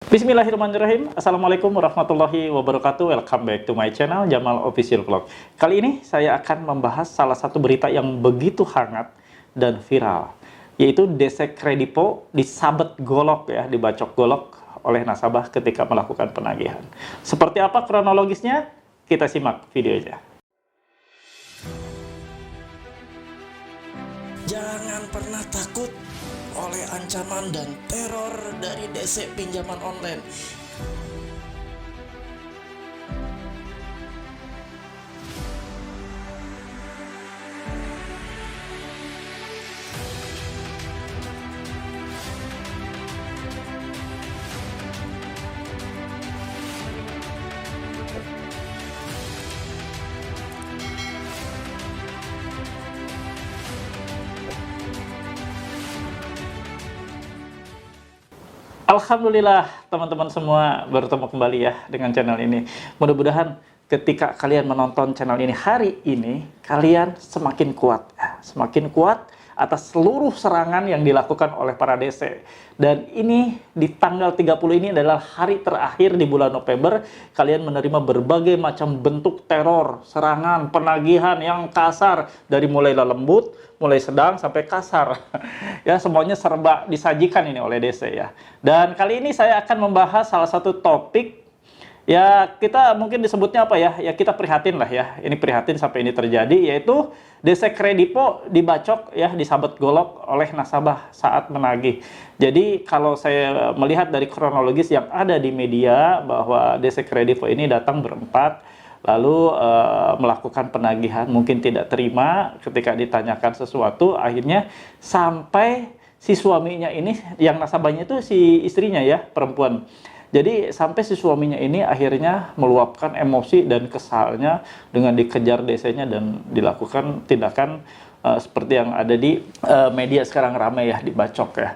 Bismillahirrahmanirrahim. Assalamualaikum warahmatullahi wabarakatuh. Welcome back to my channel Jamal Official Vlog. Kali ini saya akan membahas salah satu berita yang begitu hangat dan viral, yaitu DC Kredipo disabet golok ya, dibacok golok oleh nasabah ketika melakukan penagihan. Seperti apa kronologisnya? Kita simak videonya. Jangan pernah takut oleh ancaman dan teror dari DC pinjaman online. Alhamdulillah teman-teman semua bertemu kembali ya dengan channel ini. Mudah-mudahan ketika kalian menonton channel ini hari ini, kalian semakin kuat atas seluruh serangan yang dilakukan oleh para DC. Dan ini di tanggal 30 ini adalah hari terakhir di bulan November. Kalian menerima berbagai macam bentuk teror, serangan, penagihan yang kasar. Dari mulai lembut, mulai sedang, sampai kasar. Ya, semuanya serba disajikan ini oleh DC ya. Dan kali ini saya akan membahas salah satu topik. Ya, kita mungkin disebutnya apa ya? Ya, kita prihatin lah ya. Ini prihatin sampai ini terjadi, yaitu DC Kredipo dibacok ya, disabet golok oleh nasabah saat menagih. Jadi, kalau saya melihat dari kronologis yang ada di media, bahwa DC Kredipo ini datang berempat, lalu melakukan penagihan, mungkin tidak terima ketika ditanyakan sesuatu, akhirnya sampai si suaminya ini, yang nasabahnya itu si istrinya ya, perempuan. Jadi sampai si suaminya ini akhirnya meluapkan emosi dan kesalnya dengan dikejar DC-nya dan dilakukan tindakan seperti yang ada di media sekarang ramai ya, dibacok ya.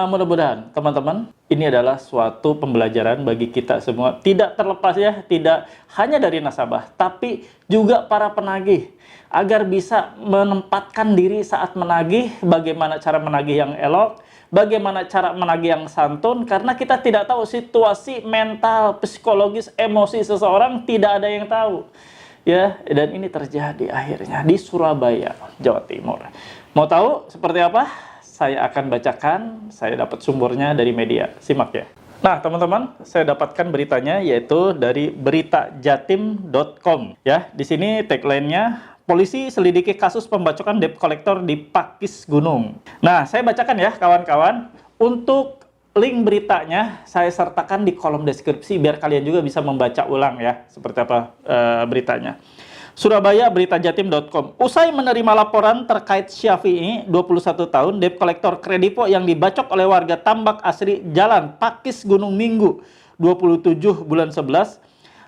Mudah-mudahan teman-teman ini adalah suatu pembelajaran bagi kita semua, tidak terlepas ya, tidak hanya dari nasabah tapi juga para penagih, agar bisa menempatkan diri saat menagih, bagaimana cara menagih yang elok, bagaimana cara menagih yang santun, karena kita tidak tahu situasi mental, psikologis, emosi seseorang, tidak ada yang tahu. Ya, dan ini terjadi akhirnya di Surabaya, Jawa Timur. Mau tahu seperti apa? Saya akan bacakan, saya dapat sumbernya dari media. Simak ya. Nah, teman-teman, saya dapatkan beritanya yaitu dari beritajatim.com ya. Di sini tagline-nya, polisi selidiki kasus pembacokan debt collector di Pakis Gunung. Nah, saya bacakan ya kawan-kawan. Untuk link beritanya saya sertakan di kolom deskripsi biar kalian juga bisa membaca ulang ya, seperti apa beritanya. Surabaya, beritajatim.com. Usai menerima laporan terkait Syafi'i, 21 tahun, debt collector Kredipo yang dibacok oleh warga Tambak Asri Jalan Pakis Gunung Minggu, 27 bulan 11,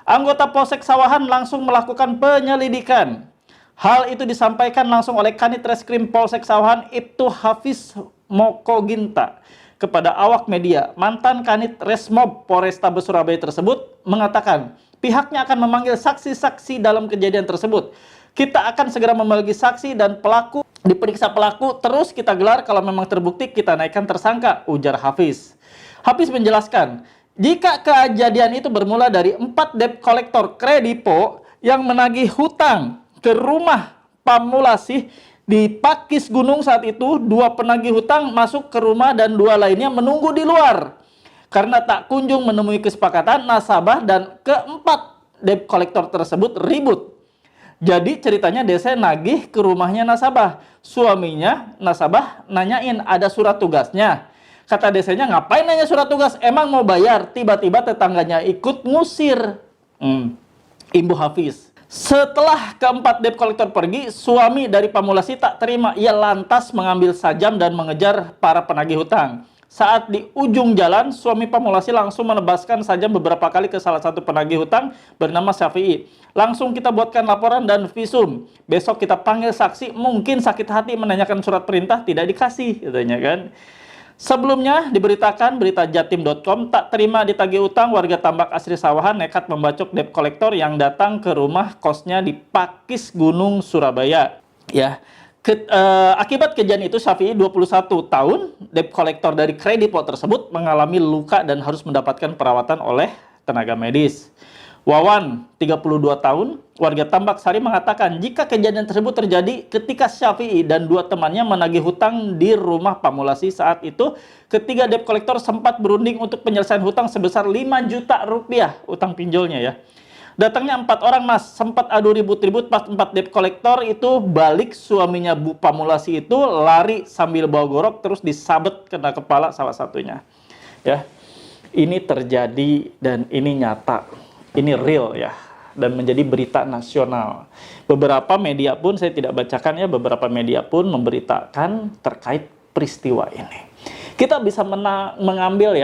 anggota Polsek Sawahan langsung melakukan penyelidikan. Hal itu disampaikan langsung oleh Kanit Reskrim Polsek Sawahan Ibtu Hafiz Mokoginta kepada awak media. Mantan Kanit Resmob Polrestabes Surabaya tersebut mengatakan pihaknya akan memanggil saksi-saksi dalam kejadian tersebut. Kita akan segera memanggil saksi dan pelaku, diperiksa pelaku, terus kita gelar, kalau memang terbukti kita naikkan tersangka, ujar Hafiz. Hafiz menjelaskan, jika kejadian itu bermula dari 4 debt collector Kredipo yang menagih hutang ke rumah Pamulasih di Pakis Gunung. Saat itu 2 penagih hutang masuk ke rumah dan 2 lainnya menunggu di luar. Karena tak kunjung menemui kesepakatan, nasabah dan keempat debt collector tersebut ribut. Jadi ceritanya DC nagih ke rumahnya nasabah. Suaminya nasabah nanyain ada surat tugasnya. Kata DC-nya, ngapain nanya surat tugas? Emang mau bayar? Tiba-tiba tetangganya ikut ngusir. Imbu Hafiz. Setelah keempat debt collector pergi, suami dari Pamulasi tak terima. Ia lantas mengambil sajam dan mengejar para penagih hutang. Saat di ujung jalan, suami Pamulasi langsung menebaskan sajam beberapa kali ke salah satu penagih hutang bernama Syafi'i. Langsung kita buatkan laporan dan visum. Besok kita panggil saksi, mungkin sakit hati menanyakan surat perintah, tidak dikasih, katanya kan. Sebelumnya diberitakan beritajatim.com tak terima ditagih utang, warga Tambak Asri Sawahan nekat membacok debt collector yang datang ke rumah kosnya di Pakis Gunung, Surabaya. Ya, Akibat kejadian itu, Syafi'i 21 tahun, debt collector dari kredipo tersebut mengalami luka dan harus mendapatkan perawatan oleh tenaga medis. Wawan, 32 tahun, warga Tambak Sari mengatakan jika kejadian tersebut terjadi ketika Syafi'i dan dua temannya menagih hutang di rumah Pamulasi. Saat itu, ketiga debt collector sempat berunding untuk penyelesaian hutang sebesar 5 juta rupiah, utang pinjolnya ya. Datangnya 4 orang mas, sempat adu ribut-ribut pas 4 debt collector itu balik, suaminya Bu Pamulasi itu lari sambil bawa golok terus disabet kena kepala salah satunya. Ya, ini terjadi dan ini nyata. Ini real ya, dan menjadi berita nasional. Beberapa media pun, saya tidak bacakan ya, beberapa media pun memberitakan terkait peristiwa ini. Kita bisa mengambil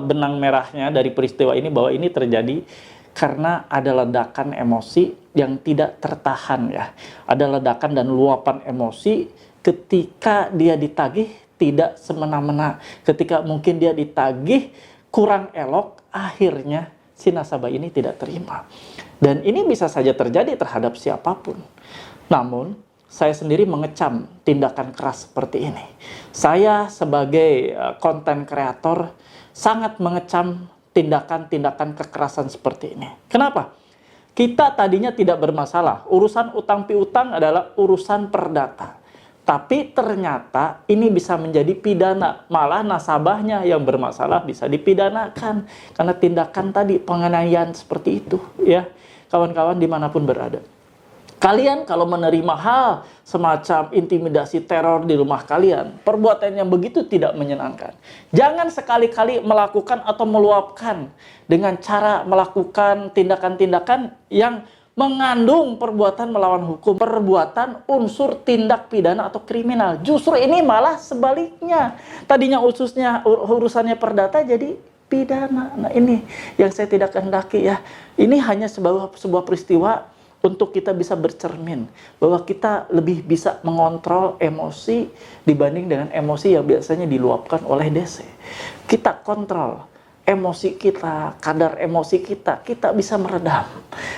benang merahnya dari peristiwa ini, bahwa ini terjadi karena ada ledakan emosi yang tidak tertahan ya. Ada ledakan dan luapan emosi ketika dia ditagih tidak semena-mena. Ketika mungkin dia ditagih kurang elok, akhirnya si nasabah ini tidak terima. Dan ini bisa saja terjadi terhadap siapapun. Namun, saya sendiri mengecam tindakan keras seperti ini. Saya sebagai konten kreator sangat mengecam tindakan-tindakan kekerasan seperti ini. Kenapa? Kita tadinya tidak bermasalah. Urusan utang piutang adalah urusan perdata. Tapi ternyata ini bisa menjadi pidana. Malah nasabahnya yang bermasalah bisa dipidanakan. Karena tindakan tadi, penganiayaan seperti itu. Ya, kawan-kawan dimanapun berada. Kalian kalau menerima hal semacam intimidasi teror di rumah kalian, perbuatan yang begitu tidak menyenangkan. Jangan sekali-kali melakukan atau meluapkan dengan cara melakukan tindakan-tindakan yang mengandung perbuatan melawan hukum, perbuatan unsur tindak pidana atau kriminal. Justru ini malah sebaliknya. Tadinya urusannya perdata jadi pidana. Nah, ini yang saya tidak kehendaki ya. Ini hanya sebuah peristiwa untuk kita bisa bercermin bahwa kita lebih bisa mengontrol emosi dibanding dengan emosi yang biasanya diluapkan oleh DC. Kita kontrol emosi kita, kadar emosi kita bisa meredam.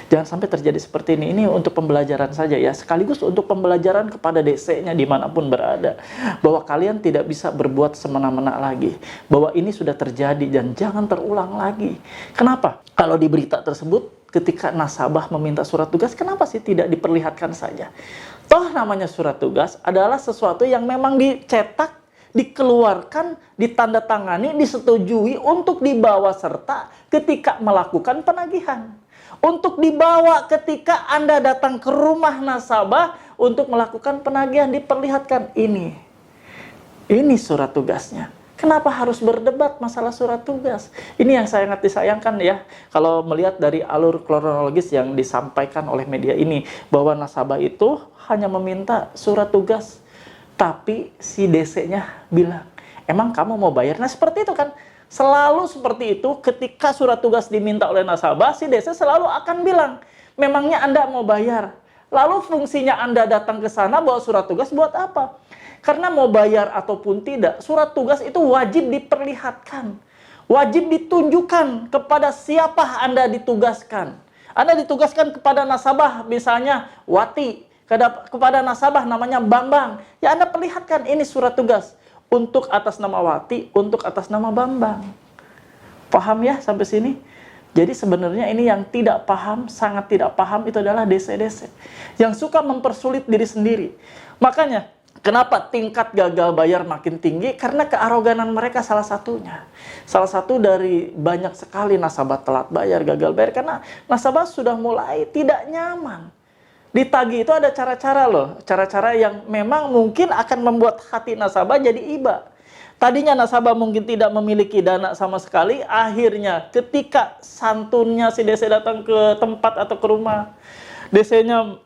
Jangan sampai terjadi seperti ini. Ini untuk pembelajaran saja ya, sekaligus untuk pembelajaran kepada DC-nya dimanapun berada, bahwa kalian tidak bisa berbuat semena-mena lagi, bahwa ini sudah terjadi dan jangan terulang lagi. Kenapa? Kalau di berita tersebut, ketika nasabah meminta surat tugas, kenapa sih tidak diperlihatkan saja? Toh namanya surat tugas adalah sesuatu yang memang dicetak, dikeluarkan, ditandatangani, disetujui untuk dibawa serta ketika melakukan penagihan. Untuk dibawa ketika Anda datang ke rumah nasabah untuk melakukan penagihan, diperlihatkan ini. Ini surat tugasnya. Kenapa harus berdebat masalah surat tugas? Ini yang sangat disayangkan ya, kalau melihat dari alur kronologis yang disampaikan oleh media ini, bahwa nasabah itu hanya meminta surat tugas. Tapi si DC-nya bilang, emang kamu mau bayar? Nah seperti itu kan. Selalu seperti itu ketika surat tugas diminta oleh nasabah, si DC selalu akan bilang, memangnya Anda mau bayar? Lalu fungsinya Anda datang ke sana bawa surat tugas buat apa? Karena mau bayar ataupun tidak, surat tugas itu wajib diperlihatkan. Wajib ditunjukkan kepada siapa Anda ditugaskan. Anda ditugaskan kepada nasabah, misalnya Wati, kepada nasabah namanya Bambang, ya Anda perlihatkan ini surat tugas untuk atas nama Wati, untuk atas nama Bambang. Paham ya sampai sini? Jadi sebenarnya ini yang tidak paham, sangat tidak paham itu adalah DC-DC yang suka mempersulit diri sendiri. Makanya kenapa tingkat gagal bayar makin tinggi? Karena kearoganan mereka salah satunya. Salah satu dari banyak sekali nasabah telat bayar, gagal bayar karena nasabah sudah mulai tidak nyaman. Ditagih itu ada cara-cara loh, cara-cara yang memang mungkin akan membuat hati nasabah jadi iba. Tadinya nasabah mungkin tidak memiliki dana sama sekali, akhirnya ketika santunnya si DC datang ke tempat atau ke rumah, DC-nya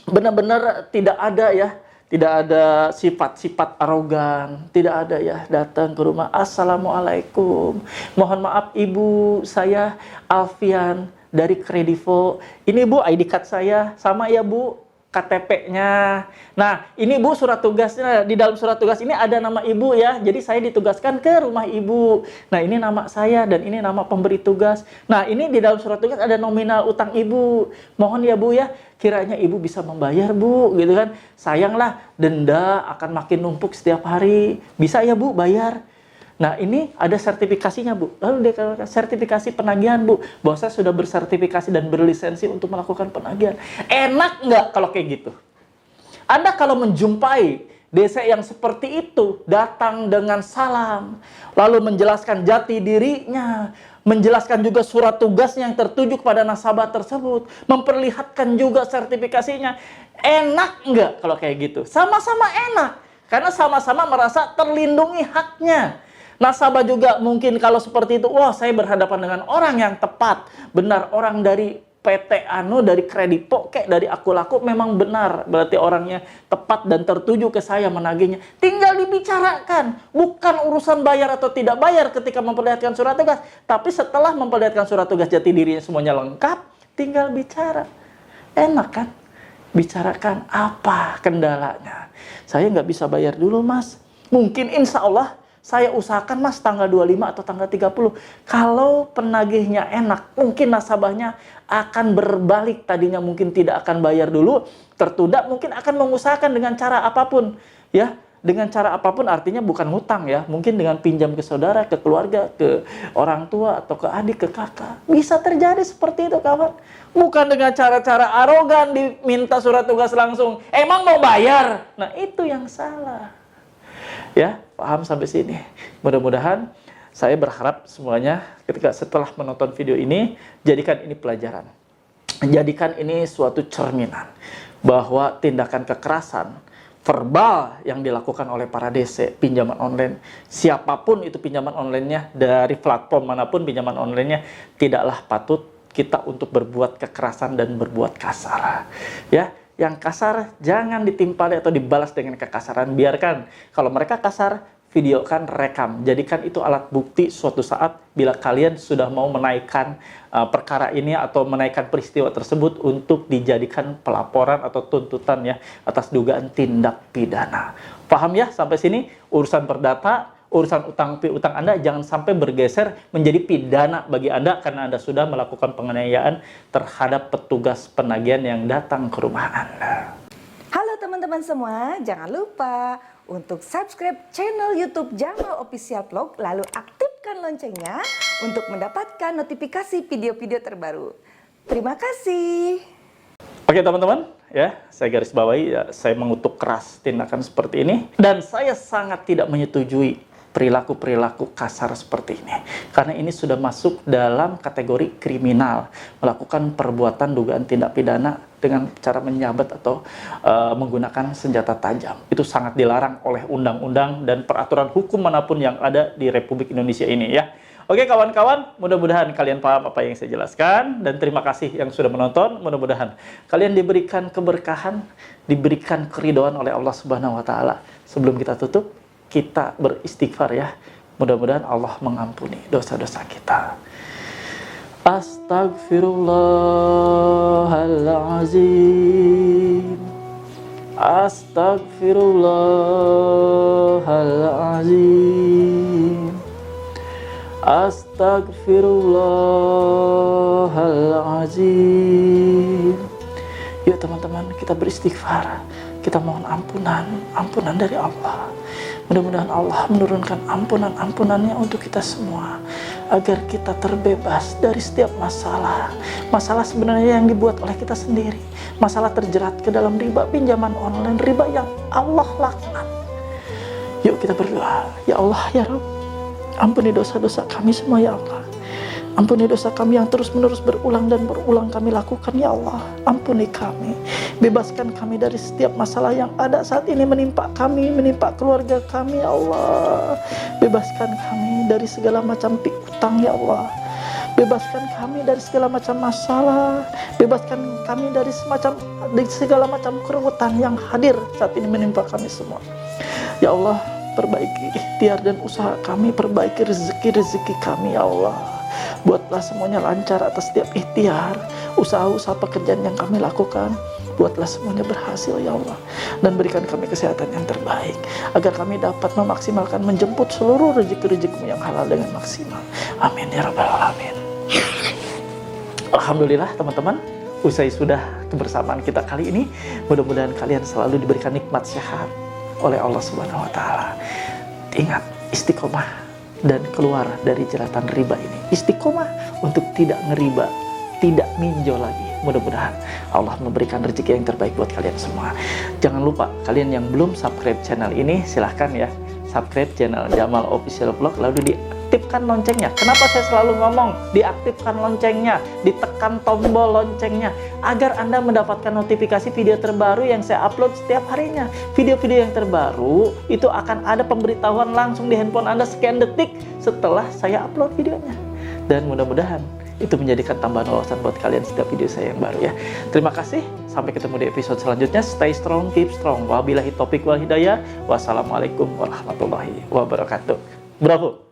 benar-benar tidak ada ya, tidak ada sifat-sifat arogan, tidak ada ya, datang ke rumah, Assalamualaikum, mohon maaf ibu, saya Alfian dari Kredivo. Ini bu ID card saya, sama ya bu. KTP-nya. Nah, ini Bu surat tugasnya. Di dalam surat tugas ini ada nama Ibu ya. Jadi saya ditugaskan ke rumah Ibu. Nah, ini nama saya dan ini nama pemberi tugas. Nah, ini di dalam surat tugas ada nominal utang Ibu. Mohon ya Bu ya, kiranya Ibu bisa membayar Bu, gitu kan. Sayanglah denda akan makin numpuk setiap hari. Bisa ya Bu bayar? Nah, ini ada sertifikasinya, Bu. Lalu dia katakan, sertifikasi penagihan, Bu. Bahwa saya sudah bersertifikasi dan berlisensi untuk melakukan penagihan. Enak nggak kalau kayak gitu? Anda kalau menjumpai DC yang seperti itu, datang dengan salam, lalu menjelaskan jati dirinya, menjelaskan juga surat tugasnya yang tertuju kepada nasabah tersebut, memperlihatkan juga sertifikasinya. Enak nggak kalau kayak gitu? Sama-sama enak. Karena sama-sama merasa terlindungi haknya. Nasabah juga mungkin kalau seperti itu, wah saya berhadapan dengan orang yang tepat. Benar, orang dari PT Anu, dari Kredipo, kayak dari Aku Laku memang benar. Berarti orangnya tepat dan tertuju ke saya menagihnya. Tinggal dibicarakan. Bukan urusan bayar atau tidak bayar ketika memperlihatkan surat tugas. Tapi setelah memperlihatkan surat tugas jati dirinya semuanya lengkap, tinggal bicara. Enak kan? Bicarakan apa kendalanya. Saya nggak bisa bayar dulu Mas. Mungkin insya Allah saya usahakan Mas tanggal 25 atau tanggal 30. Kalau penagihnya enak, mungkin nasabahnya akan berbalik. Tadinya mungkin tidak akan bayar dulu, tertunda, mungkin akan mengusahakan dengan cara apapun. Ya, dengan cara apapun artinya bukan ngutang ya. Mungkin dengan pinjam ke saudara, ke keluarga, ke orang tua, atau ke adik, ke kakak. Bisa terjadi seperti itu kawan. Bukan dengan cara-cara arogan diminta surat tugas langsung. Emang mau bayar? Nah itu yang salah. Ya, paham sampai sini. Mudah-mudahan saya berharap semuanya ketika setelah menonton video ini, jadikan ini pelajaran. Jadikan ini suatu cerminan bahwa tindakan kekerasan verbal yang dilakukan oleh para DC pinjaman online, siapapun itu pinjaman online-nya, dari platform manapun pinjaman online-nya, tidaklah patut kita untuk berbuat kekerasan dan berbuat kasar. Ya, yang kasar jangan ditimpali atau dibalas dengan kekasaran. Biarkan kalau mereka kasar, videokan, rekam. Jadikan itu alat bukti suatu saat bila kalian sudah mau menaikkan perkara ini atau menaikkan peristiwa tersebut untuk dijadikan pelaporan atau tuntutan ya atas dugaan tindak pidana. Paham ya sampai sini? Urusan perdata, urusan utang piutang Anda jangan sampai bergeser menjadi pidana bagi Anda karena Anda sudah melakukan penganiayaan terhadap petugas penagihan yang datang ke rumah Anda. Halo teman-teman semua, jangan lupa untuk subscribe channel YouTube Jamal Official Vlog, lalu aktifkan loncengnya untuk mendapatkan notifikasi video-video terbaru. Terima kasih. Oke teman-teman, ya saya garis bawahi, ya, saya mengutuk keras tindakan seperti ini dan saya sangat tidak menyetujui perilaku-perilaku kasar seperti ini. Karena ini sudah masuk dalam kategori kriminal, melakukan perbuatan dugaan tindak pidana dengan cara menyabat atau menggunakan senjata tajam. Itu sangat dilarang oleh undang-undang dan peraturan hukum manapun yang ada di Republik Indonesia ini ya. Oke kawan-kawan, mudah-mudahan kalian paham apa yang saya jelaskan dan terima kasih yang sudah menonton. Mudah-mudahan kalian diberikan keberkahan, diberikan keridhaan oleh Allah Subhanahu wa taala. Sebelum kita tutup, kita beristighfar ya. Mudah-mudahan Allah mengampuni dosa-dosa kita. Astaghfirullahaladzim. Astaghfirullahaladzim. Astaghfirullahaladzim. Yuk teman-teman, kita beristighfar. Kita mohon ampunan dari Allah. Mudah-mudahan Allah menurunkan ampunan-ampunannya untuk kita semua, agar kita terbebas dari setiap masalah. Masalah sebenarnya yang dibuat oleh kita sendiri. Masalah terjerat ke dalam riba pinjaman online, riba yang Allah laknat. Yuk kita berdoa. Ya Allah, ya Rabb, ampuni dosa-dosa kami semua ya Allah. Ampuni dosa kami yang terus-menerus berulang dan berulang kami lakukan ya Allah. Ampuni kami. Bebaskan kami dari setiap masalah yang ada saat ini menimpa kami, menimpa keluarga kami ya Allah. Bebaskan kami dari segala macam piutang ya Allah. Bebaskan kami dari segala macam masalah. Bebaskan kami dari segala macam keruwetan yang hadir saat ini menimpa kami semua. Ya Allah, perbaiki ikhtiar dan usaha kami, perbaiki rezeki-rezeki kami ya Allah. Buatlah semuanya lancar atas setiap ikhtiar, usaha-usaha pekerjaan yang kami lakukan. Buatlah semuanya berhasil ya Allah. Dan berikan kami kesehatan yang terbaik, agar kami dapat memaksimalkan menjemput seluruh rezeki-rezekimu yang halal dengan maksimal. Amin ya rabbal alamin. Alhamdulillah teman-teman, usai sudah kebersamaan kita kali ini, mudah-mudahan kalian selalu diberikan nikmat sehat oleh Allah Subhanahu wa taala. Ingat, istiqomah dan keluar dari jeratan riba ini. Istiqomah untuk tidak ngeriba, tidak minjol lagi. Mudah-mudahan Allah memberikan rezeki yang terbaik buat kalian semua. Jangan lupa, kalian yang belum subscribe channel ini, silahkan ya subscribe channel Jamal Official Vlog, lalu diaktifkan loncengnya. Kenapa saya selalu ngomong diaktifkan loncengnya, ditekan tombol loncengnya, agar Anda mendapatkan notifikasi video terbaru yang saya upload setiap harinya. Video-video yang terbaru itu akan ada pemberitahuan langsung di handphone Anda sekian detik setelah saya upload videonya. Dan mudah-mudahan itu menjadikan tambahan wawasan buat kalian setiap video saya yang baru ya. Terima kasih, sampai ketemu di episode selanjutnya. Stay strong, keep strong. Wabillahi taufiq wal hidayah. Wassalamualaikum warahmatullahi wabarakatuh. Bravo.